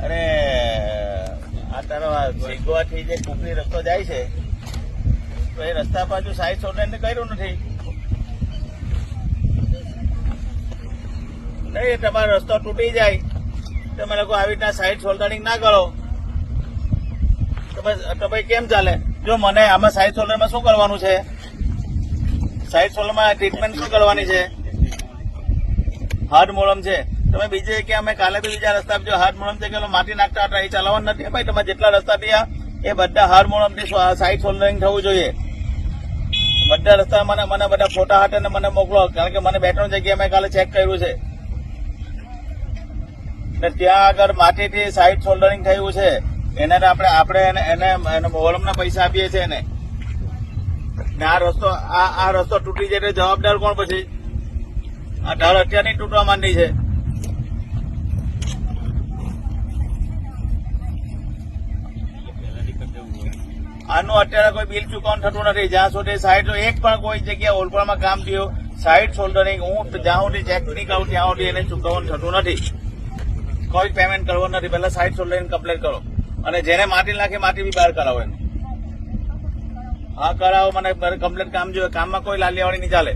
અરે આ તારો શીખવાથી જે કુકની રસ્તો જાય છે તો એ રસ્તા બાજુ સાઈડ સોલડરિંગ કર્યું નથી. નહીં તમારો રસ્તો તૂટી જાય તમે લોકો આવી રીતના સાઈડ સોલ્ડરિંગ ના કરો તો ભાઈ કેમ ચાલે? જો મને આમાં સાઈડ સોલ્ડરમાં શું કરવાનું છે? સાઈડ સોલ્ડરમાં ટ્રીટમેન્ટ શું કરવાની છે? હાર્ડ મોલમ છે. તમે બીજે કે અમે કાલે બી બીજા રસ્તા જો હાર્ડ મોલમ છે કે માટી નાખતા હતા એ ચલાવવાનું નથી ભાઈ. તમે જેટલા રસ્તા થયા એ બધા હાર્ડ મોલમથી સાઈડ સોલ્ડરિંગ થવું જોઈએ. બધા રસ્તા મને બધા ફોટા હાટે મને મોકલો, કારણ કે મને 2-3 જગ્યાએ મેં કાલે ચેક કર્યું છે. ત્યાં આગળ માટીથી સાઈડ સોલ્ડરિંગ થયું છે. એને આપણે એને મોલમના પૈસા આપીએ છીએ એને. ને આ રસ્તો તૂટી જાય એટલે જવાબદાર કોણ પછી? આ ઢાળ અત્યારની તૂટવા માંડી છે. આનું અત્યારે કોઈ બિલ ચૂકવવાનું થતું નથી જ્યાં સુધી સાઈડ એક પણ કોઈ જગ્યાએ ઓલપાડમાં કામ થયું સાઈડ સોલ્ડરિંગ હું જ્યાં સુધી ચેક નહીં કરું ત્યાં સુધી એને ચૂકવવાનું થતું નથી. કોઈ પેમેન્ટ કરવાનું નથી. પહેલા સાઈડ સોલ્ડરિંગ કમ્પ્લીટ કરો અને જેને માટી નાખે માટી બી બહાર કરાવો એનું. હા કરાવો, મને કમ્પ્લીટ કામ જોઈએ. કામમાં કોઈ લાલિયાવાળી નહીં ચાલે.